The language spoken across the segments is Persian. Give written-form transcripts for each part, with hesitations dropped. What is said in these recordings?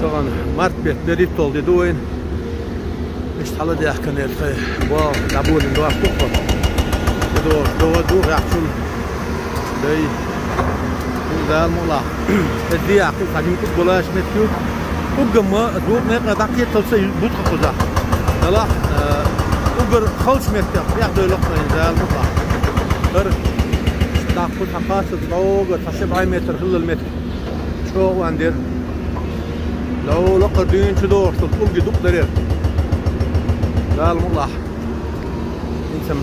طبعا مرت بيت بريد طول دوين مش حلا دي أحكي نلقي واو لابول ندوار فوق دو يحصل داي ده المولا الدي عقل خديم كبلاش متيو وجمع دوب نقدر دقيقة تلصي بوت خذها لا وجر خلص متيا ياخذ لقطة ده المولا غير دقيقة حقاسة لو تحسب 100 متر خلال المتر شو عندير لو لقى دين شدور تطول جدوب درير ده المولا إنسان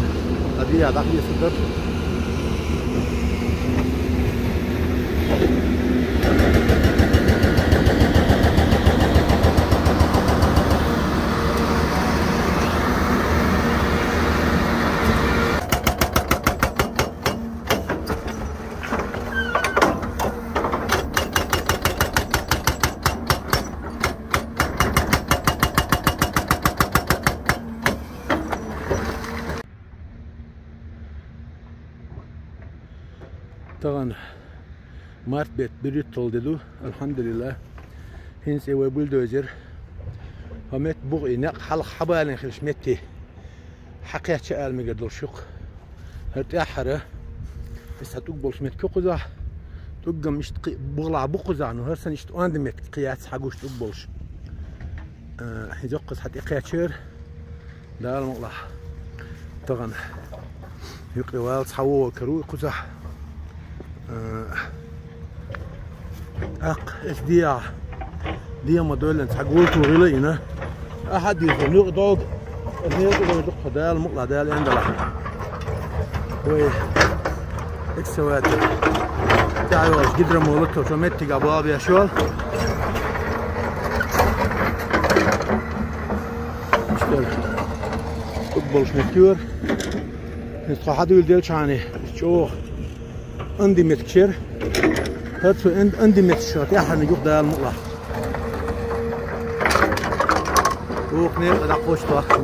هذه هذا يصدر طبعا مارت بيت بريد طول دلو الحمد لله هنس ايوه بولدوزر همت بوغي نق حلق حبالين خلش متي حقيقة شقال مقدر شق هرتاحرة بس هتقبل شمت كوكوزا تقم مش بغلع بوكوزا انه هرسن اشت اندمت قياس حقوش تقبلش هيزقص حتى قياتشير ده المقلع طبعا يقري والد حوو كرو قزا اق اشديع دي ما دول انت حقولت وغلينا احد يزنوق دوغ النيق دوغ ده المقلع ده اللي عنده لحم وي اكسوات تعالوا قدر مولته وشمت قباب يا شول مشكلة تقبل شمكيور نتخحدو يلديل شاني شو عندي متكشر هاتفو عندي متكشر يا حنا يوق ده المقلع وقني دقوش توقف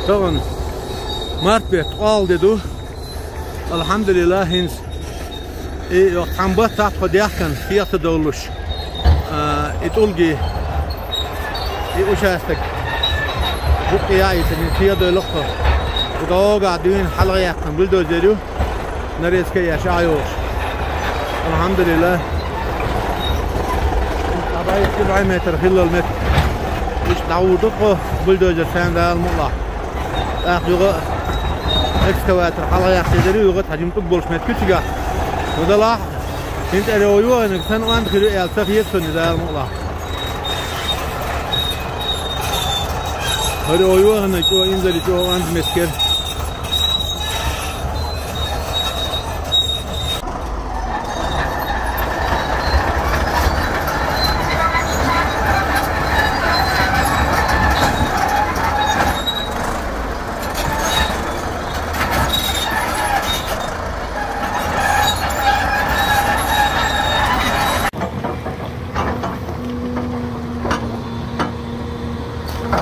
طبعا مارت بيت قال ددو الحمد لله هنس اي حنبات تحت خديحكن فيها تدولش اتولجي اي وشاستك بقي ياي تنين فيها دولقه ودو قاعدين حلقة يحكن بلدو زيرو نريس كي يشايوش الحمد لله أبايا 7 متر خلال المتر İşte davuduk buldozer sandal mulla. Akhyoga ekskavator halaya sederi yoga tajimtuk bolsmet kütüga. Odala int eroyu ana sen o an khiri elsa khiyet sundal mulla. Hadi oyu ana ko inzali ko an mesker.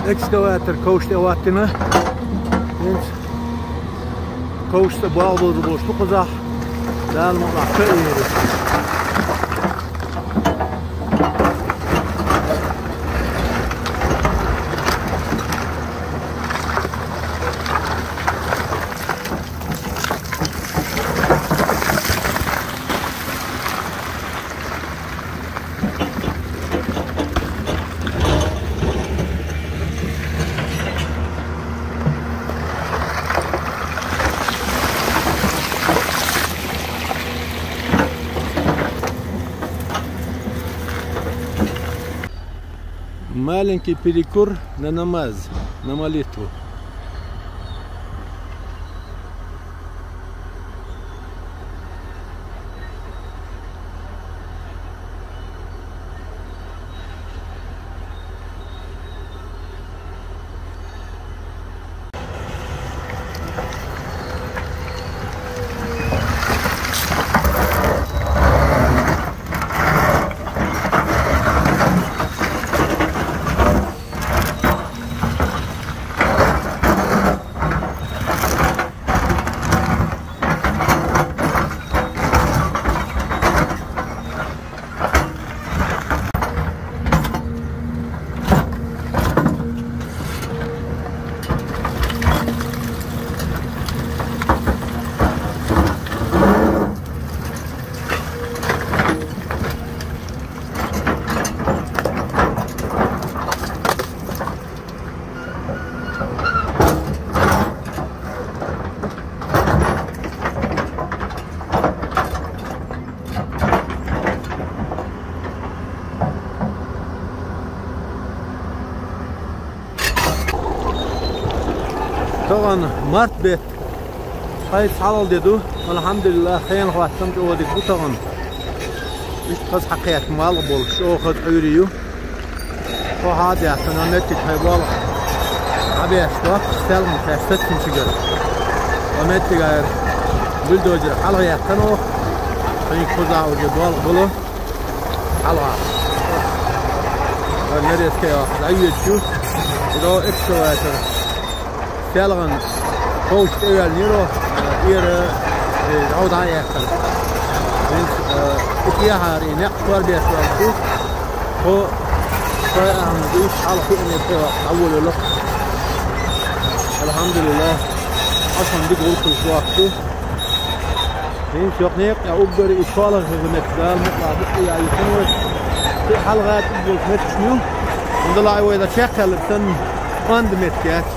Excavator kost ewattine. Kost de bal door de borstel gezag. Daar moet naar keuren. Маленький перекур на намаз, на молитву. طبعا مارت بيت هاي حلال ديدو الحمد لله خير خواتم جودك بو طبعا ايش قص حقيقة مال بول شو خد عيريو خو هذا عشان نتك هاي بال ابي اشتاق سلم تشتت شجر ومتك غير بلدوزر حلقة يحتنو خليك خذا وجبال بلو حلقة ونريس كيا لا شو لو اكسواتر Selgen post eer niro eer oud aan echter. Dus ik hier haar in echt voorbeeld wel goed. Voor aan dus al goed in het oude lucht. Alhamdulillah. Als van dit wordt gezorgd. Dus je hebt ja ook door de scholen met daar met laten ja je kan het de halgaat wordt met sneeuw. En de laai wordt dat checken dan aan de met gaat.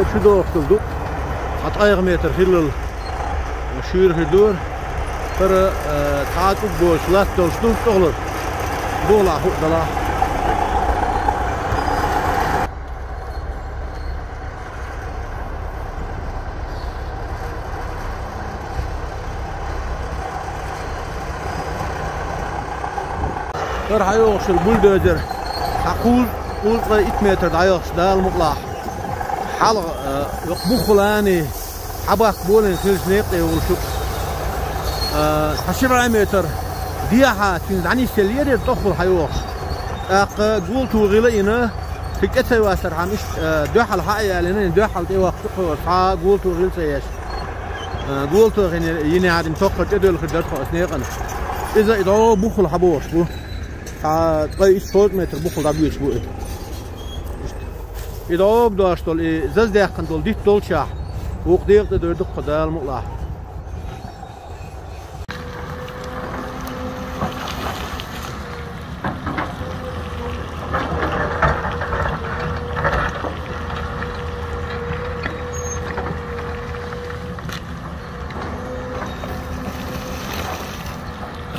şu doğrultulduk. Hat ayıq metr hillil şuyur hiddur. Bir taatub boşlar dolştuk olur. Dola hudala. Bir hayok şul buldozer. Aqul ultra 2 metr hayok dal mutlaq. Hal bu xulani حبك بولن كيس نيقي وشوف 10 متر ديها تنزعني سليري تدخل حيوخ قول توغيلينا في كتسي واسر عمش دوحل حقيا لأن دوحل تي وقت تقول قول توغيل سياش قول توغيل يني عاد متوقع تدل خدر خاص نيقنا إذا إذا بخل حبوش بو تقي 100 متر بخل دبيش بو إذا بداشتول زز ديقن دول ديت دول شاح وقديق تدردق قدال مطلع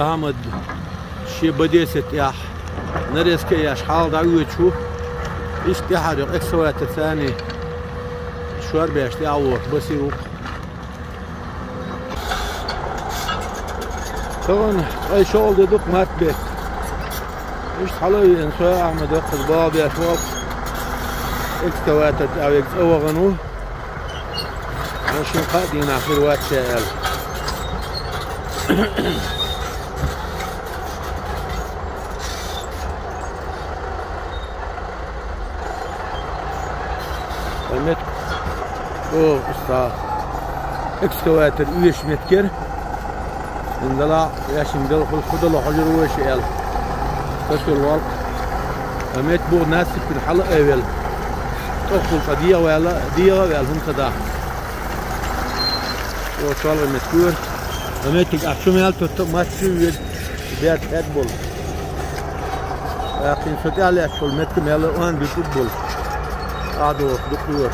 أحمد شي بديست ياح نريسك ياش حال دعوت شو إيش تحرق إكسوات الثاني شوار بيش تعور بسيروك طبعا اي شغل ديدوك مات بيت ايش حلوي انسوا احمد اخذ باب يا شباب اكتواتت او يكتوغنو عشان قادين اخر وات شايل فهمت اوه استاذ اكسكواتر ويش متكر اندلا ياشن دل خدلو حجر ويش ال تسكر الوالق اميت بو ناس في الحلقه اول تدخل فديه ولا ديه ولا هم كذا وصل المتكور اميت اكشمال تماتشي بيت هيدبول لكن فتالي اشول متكمل وان بفوتبول عادو دكتور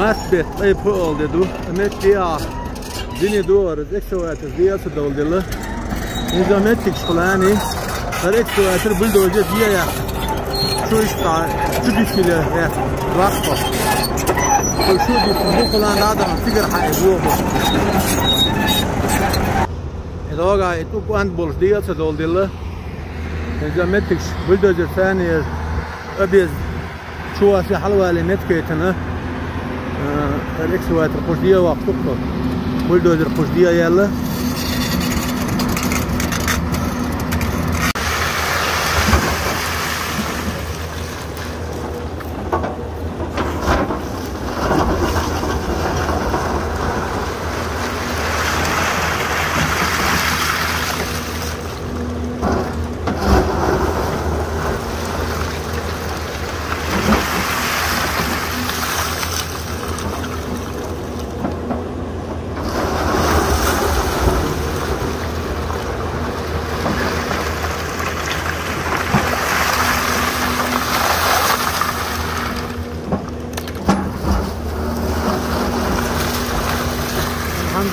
Matbet طيب فوق دو أمت ديا دني دور إكسوات ديا تدول دله إذا متك شغلاني الإكسوات البلدوزة ديا يا شو يشتغل شو بيشيله يا راسه شو بيشيله فلان هذا فكر حيبوه إذا وقع يتوقع عند بولش ديا تدول دله إذا متك بلدوزة ثانية أبيز شو في حلوة لمتكيتنا الإكسوات القشدية وقتقطة بلدوزر القشدية يلا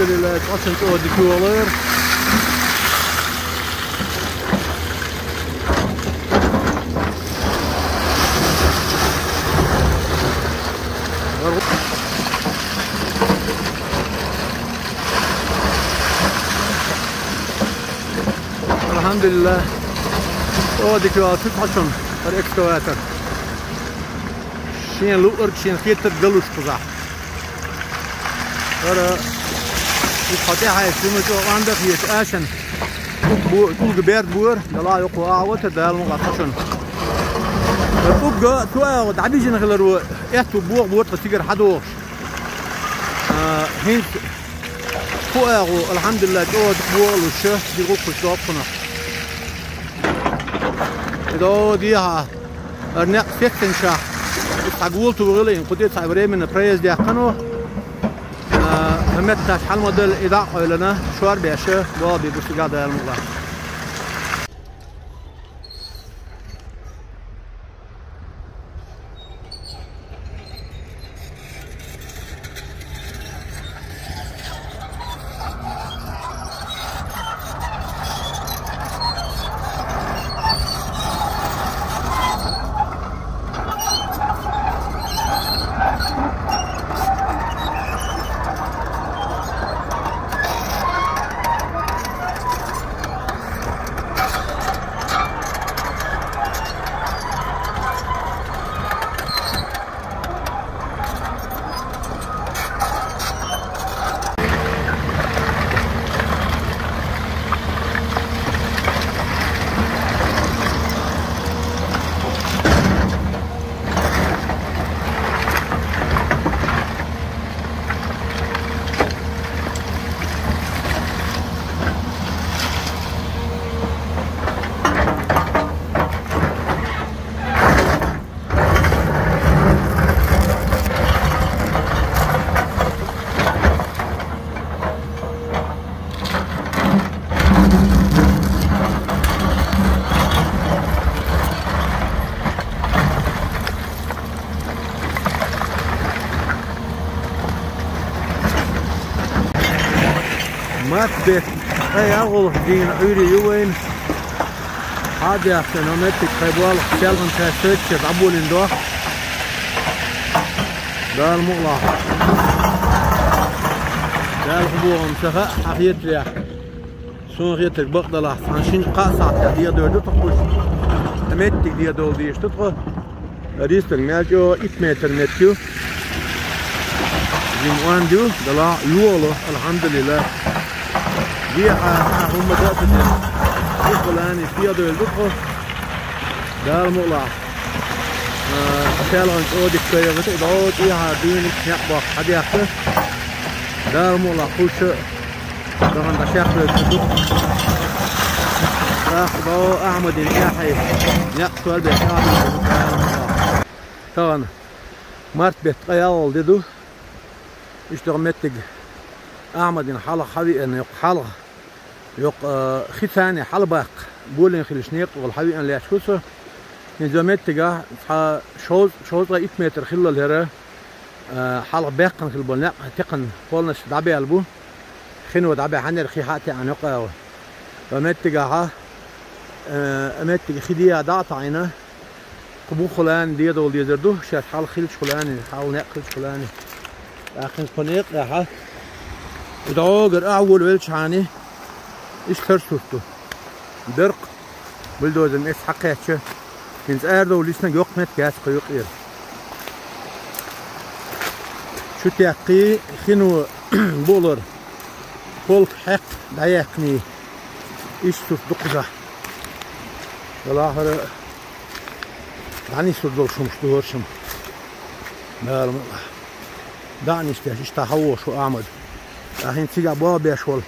الحمد لله اتقسمت اودي كولر الحمد لله اودي كولر تتحشم الاكسكواتر شين لوقر شين خيتر قلوش قزح القطيعة يسمى تو عندك يتأشن طول جبير بور لا يقوى عوته ده المقطشن الأوجا تو عبيجنا خلرو إحتو بور تسيجر حدوش هين فوقه الحمد لله تو بور وشه دي روح كشوف كنا إذا ديها أرنق سكتن شاه استعجول تقولين قديت عبري من البريز دي كانوا همت حل موديل إضاءة لنا شوار بيشه وابي بسجادة المغلا Matbet أي أغلق دين عيري يوين هذا عشان أمتك خيبوال سالفن تسويتش عبول اندوه ده المغلق ده الخبوه مسخاء حفيت ليه سون غيتك بقدله فانشين قاصع دي دو تخش أمتك دي دول ديش تدخل ريست الماجو 8 متر متر جمعان دو دلا يولو الحمد لله دي هم دقت الفلاني فيها دول دقه ده المغلق سالغن اودي كوي غت دو ديها دين يقبق حدي اخته ده المغلق خوش دغن دشاخ الدق دو احمد الياحي يقتل بحال طبعا مارت بيت قياول ددو اشتغمتك أحمد إن حلق حبي إن يق يق ختاني حلبق بولين خلشنيق والحبي إن ليشوسه نزامت تجاه شوز 8 متر خلال الهراء حلق بيقن في البناء تقن فولنش دعبي البو خنو دعبي حنر خيحاتي عن قاوة ومتجها متج خدية دعت عينه قبو خلان دي دول يزردو شاف حال خيل خلاني حال نقل خلاني لكن قنيق يا ودعوجر أول ويلش عني إيش خرسوتو درق بلدوزن إيش حقيقة كنت أردو لسنا يقمت كاس قيقير شو تيقي خنو بولر فولك حق دايقني إيش توف دقزة والآخر دعني سردول شمش دورشم مالم دعني استيش تحوش وأعمد الحين تيجي بابي شوال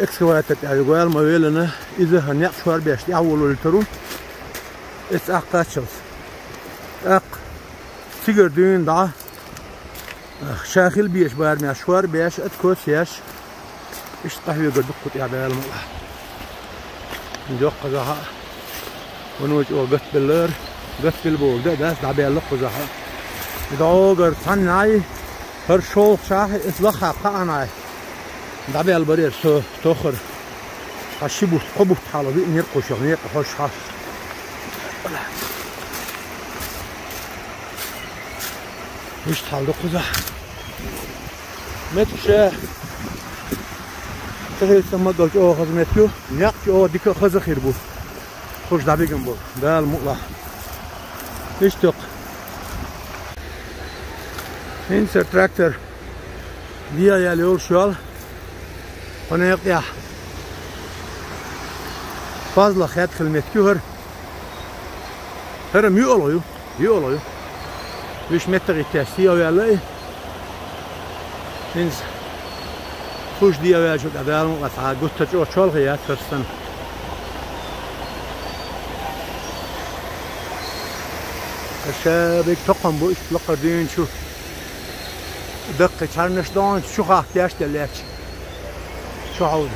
اكسكواتت يقول ما ويلنا إذا هنيق شوار بيش أول ولترو إس أقاتشلز أق تيجر دين دا شاخل بيش بارمي شوار بيش أتكوس ياش إيش تحوي قد بقت يا بالم الله نجوق قزها ونوج أو قت باللر قت بالبول ده داس دعبي اللق قزها دعوجر صنعي هر شوق شاه إصلاح قاعنا دعبي البرير سو تأخر هشيبوت قبوت حاله بي نيرقش نيرق خوش حاس مش حال دقزة متشة تغير سما قلت أو خزمتكو نيق أو ديك خز خير بو خوش دعبي جنبو ده المطلع اشتق هنسر تراكتر ديا يا ليول شوال هنا يقطع fazla xiyat qilmaydi هرم يقولوا مش متر التاسية ويالاي إنز خوش ديا ويا شو قدام وقطع قلت جو شال غيات فرستن الشابك تقم بو إشتلقر دين شو دقة شرنش دان شو خاحتياش دلاتش شو عود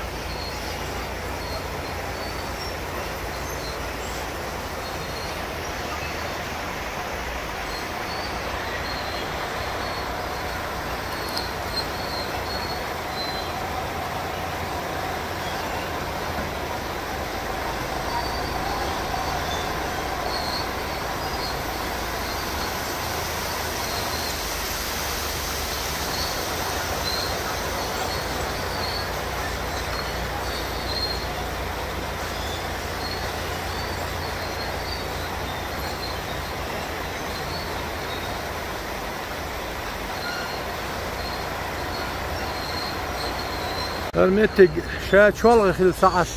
المتج شاد شوال خل ساعش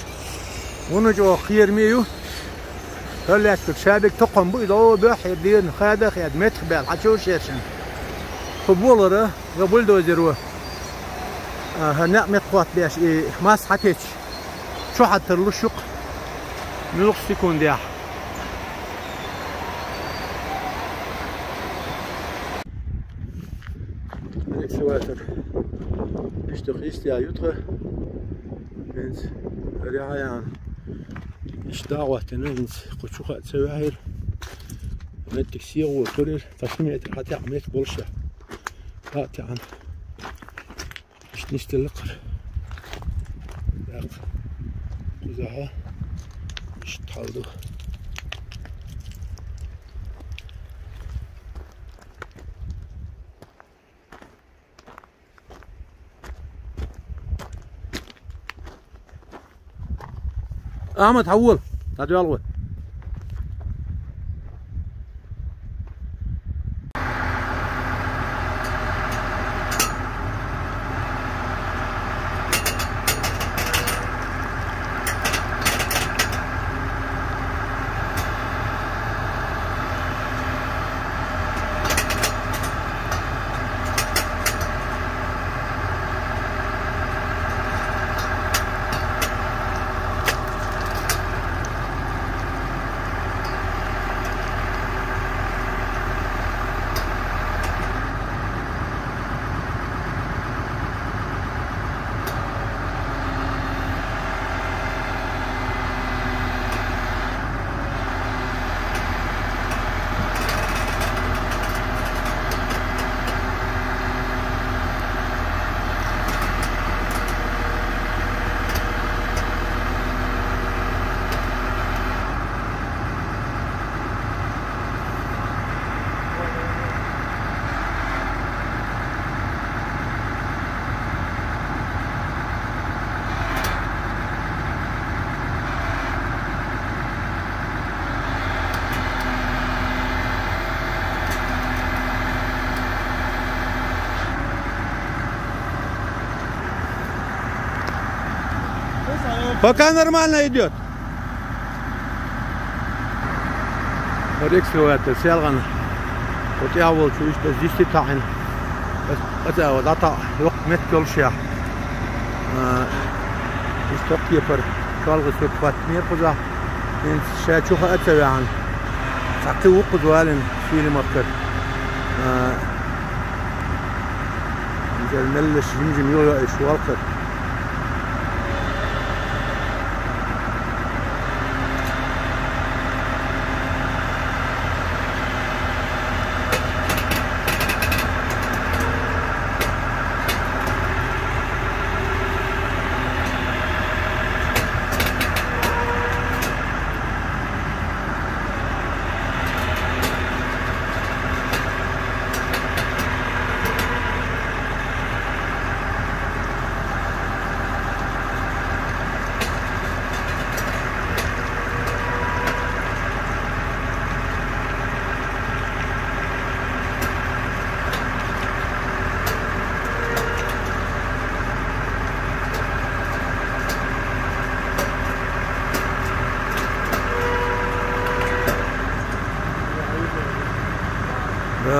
ونجوا خير ميو هلا شابك تقم بيضو بحر دين خاده خياد متر بال حشو شيرشن فبولره قبل دوزروا هنا مقوات بيش ماس حكيتش شو حتى الشق نلقش يكون ديح اكسواتر اشتغيست يا يطغى بنت رعايان ايش دعوتنا بنت قشوخة تسواهر متك سيغ وطرير تشميت حتى عميت بولشة هاتي عن ايش نستلقر داق قزاها ايش تحاولوا أحمد حول تعالوا يلا Пока нормально идет. Рексовая это сялган. Вот я вот чуть что здесь тахин. Это вот это лок меткол шах. استقي فر كالغ سوت مير قزا إن شاشوخ أتبعان ساقي وقد والن فيلي مركز الملش جمجم يويا إيش والقر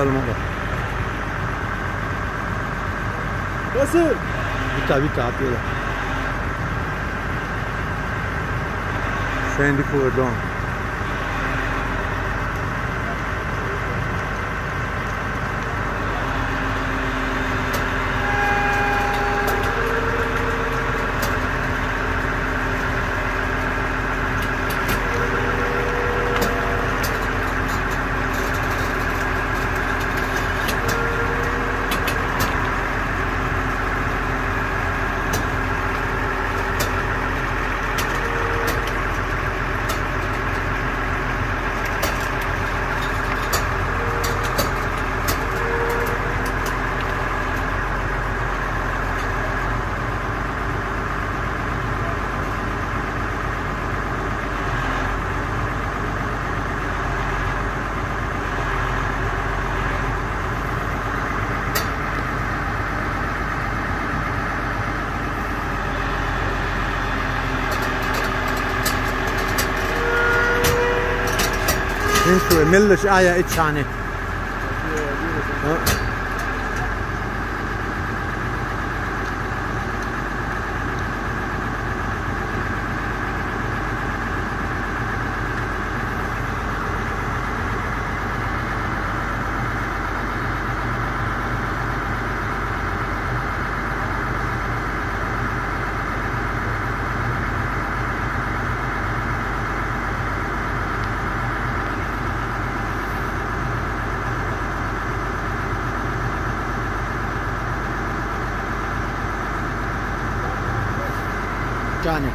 الموضوع باسل vite عطيله fin du cordon انتو ملش آية اتشاني Johnny.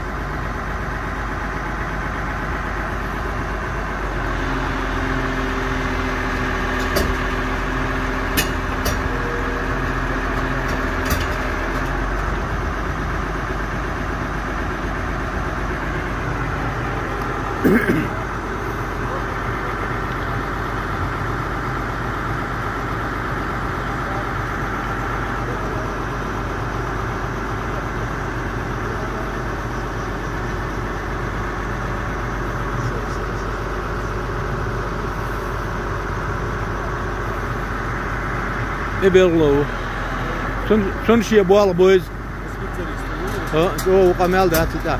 Ebelo. Son ще bola boys. О, камел да, это.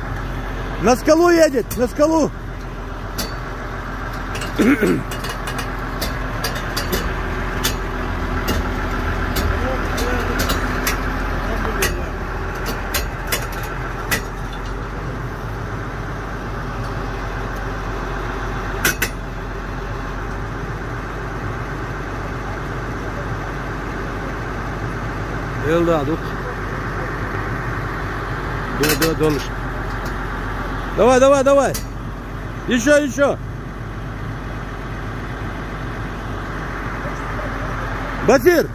На скалу едет, на скалу. يلا دوك دولش давай еще Батир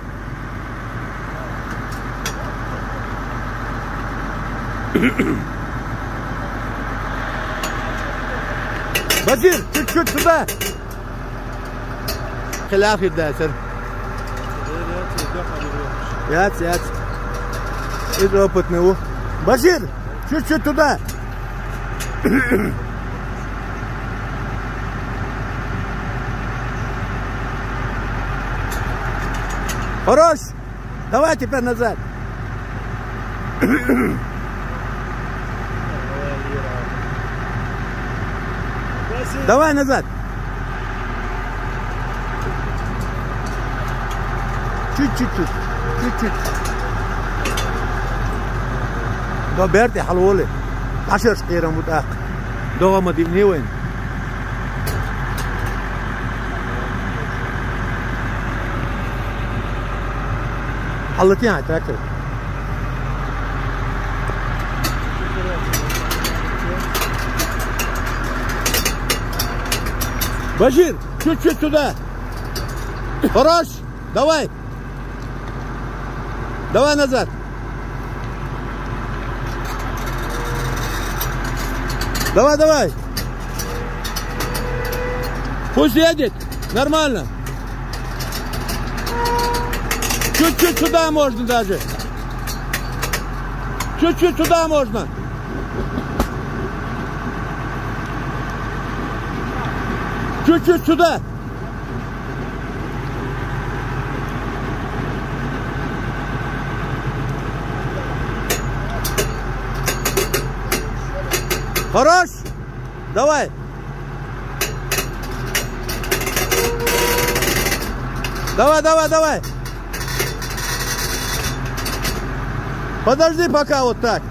Батир чуть-чуть сюда خلاف يداسر يات إذا опытный. Базир, чуть-чуть туда. Хорош! Давай теперь назад. Давай назад. Чуть-чуть. ده بيرتي حلولي 10 شقيرة متأخر ده ما دي وين حلتين على التراكتور بشير чуть-чуть туда хорош давай назад давай пусть едет нормально чуть-чуть сюда можно даже чуть-чуть сюда можно чуть-чуть сюда хорош давай подожди пока вот так